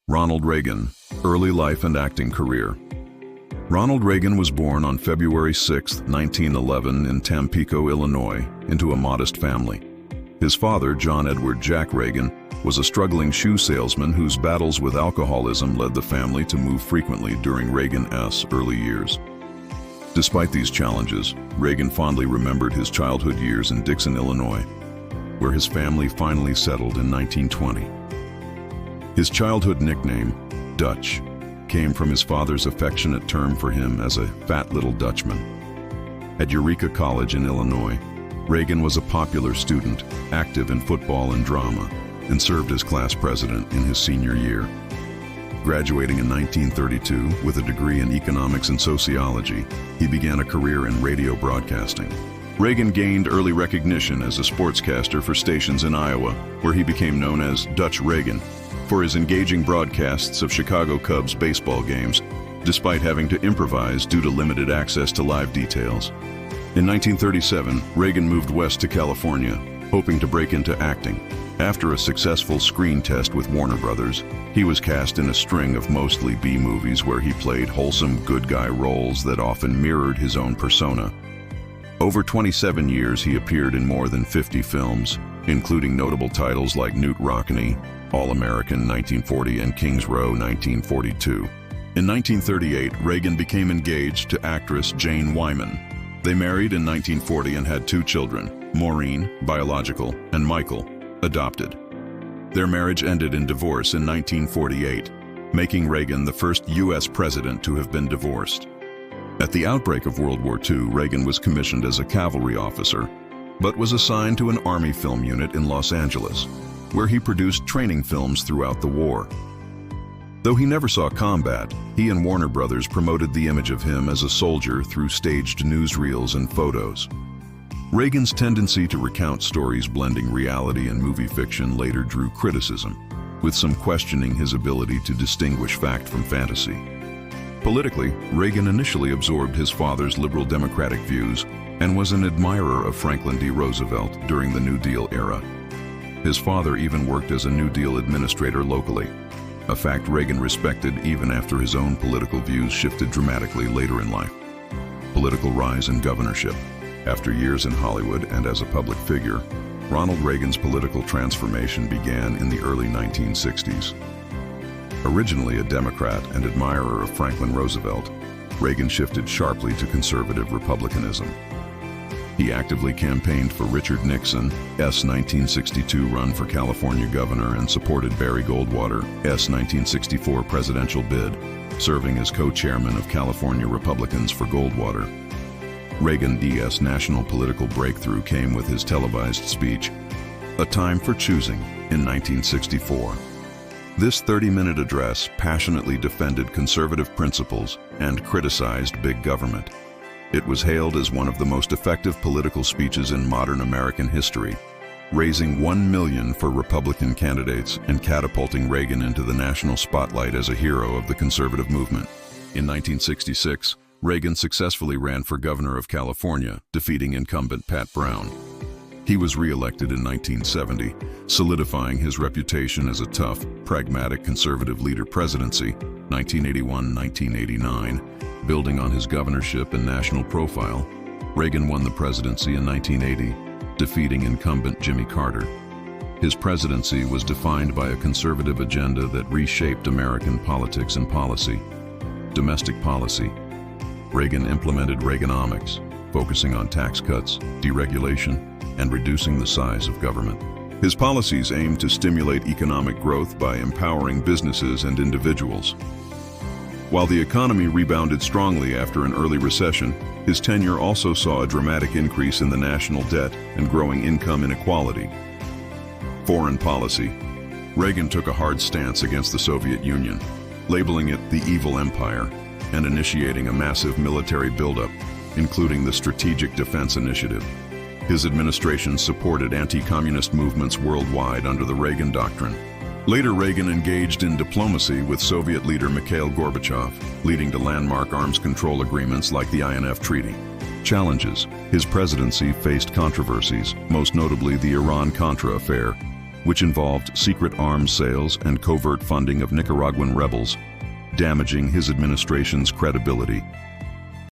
Ronald Reagan, early life and acting career. Ronald Reagan was born on February 6, 1911 in Tampico, Illinois, into a modest family. His father, John Edward Jack Reagan, was a struggling shoe salesman whose battles with alcoholism led the family to move frequently during Reagan's early years. Despite these challenges, Reagan fondly remembered his childhood years in Dixon, Illinois, where his family finally settled in 1920. His childhood nickname, Dutch, came from his father's affectionate term for him as a fat little Dutchman. At Eureka College in Illinois, Reagan was a popular student, active in football and drama, and served as class president in his senior year. Graduating in 1932 with a degree in economics and sociology, he began a career in radio broadcasting. Reagan gained early recognition as a sportscaster for stations in Iowa, where he became known as Dutch Reagan, for his engaging broadcasts of Chicago Cubs baseball games, despite having to improvise due to limited access to live details. In 1937, Reagan moved west to California, hoping to break into acting. After a successful screen test with Warner Brothers, he was cast in a string of mostly B-movies where he played wholesome good guy roles that often mirrored his own persona. Over 27 years, he appeared in more than 50 films, including notable titles like Newt Rockne, All-American 1940 and Kings Row 1942. In 1938, Reagan became engaged to actress Jane Wyman. They married in 1940 and had 2 children, Maureen, biological, and Michael, adopted. Their marriage ended in divorce in 1948, making Reagan the first U.S. president to have been divorced. At the outbreak of World War II, Reagan was commissioned as a cavalry officer, but was assigned to an Army film unit in Los Angeles, where he produced training films throughout the war. Though he never saw combat, he and Warner Brothers promoted the image of him as a soldier through staged newsreels and photos. Reagan's tendency to recount stories blending reality and movie fiction later drew criticism, with some questioning his ability to distinguish fact from fantasy. Politically, Reagan initially absorbed his father's liberal democratic views and was an admirer of Franklin D. Roosevelt during the New Deal era. His father even worked as a New Deal administrator locally, a fact Reagan respected even after his own political views shifted dramatically later in life. Political rise and governorship. After years in Hollywood and as a public figure, Ronald Reagan's political transformation began in the early 1960s. Originally a Democrat and admirer of Franklin Roosevelt, Reagan shifted sharply to conservative republicanism. He actively campaigned for Richard Nixon's 1962 run for California governor and supported Barry Goldwater's 1964 presidential bid, serving as co-chairman of California Republicans for Goldwater. Reagan's national political breakthrough came with his televised speech, A Time for Choosing, in 1964. This 30-minute address passionately defended conservative principles and criticized big government. It was hailed as one of the most effective political speeches in modern American history, raising $1 million for Republican candidates and catapulting Reagan into the national spotlight as a hero of the conservative movement. In 1966, Reagan successfully ran for governor of California, defeating incumbent Pat Brown. He was re-elected in 1970, solidifying his reputation as a tough, pragmatic conservative leader. Presidency, 1981-1989. Building on his governorship and national profile, Reagan won the presidency in 1980, defeating incumbent Jimmy Carter. His presidency was defined by a conservative agenda that reshaped American politics and policy. Domestic policy. Reagan implemented Reaganomics, focusing on tax cuts, deregulation, and reducing the size of government. His policies aimed to stimulate economic growth by empowering businesses and individuals. While the economy rebounded strongly after an early recession, his tenure also saw a dramatic increase in the national debt and growing income inequality. Foreign policy. Reagan took a hard stance against the Soviet Union, labeling it the evil empire, and initiating a massive military buildup, including the Strategic Defense Initiative. His administration supported anti-communist movements worldwide under the Reagan Doctrine. Later, Reagan engaged in diplomacy with Soviet leader Mikhail Gorbachev, leading to landmark arms control agreements like the INF Treaty. Challenges. His presidency faced controversies, most notably the Iran-Contra affair, which involved secret arms sales and covert funding of Nicaraguan rebels, damaging his administration's credibility.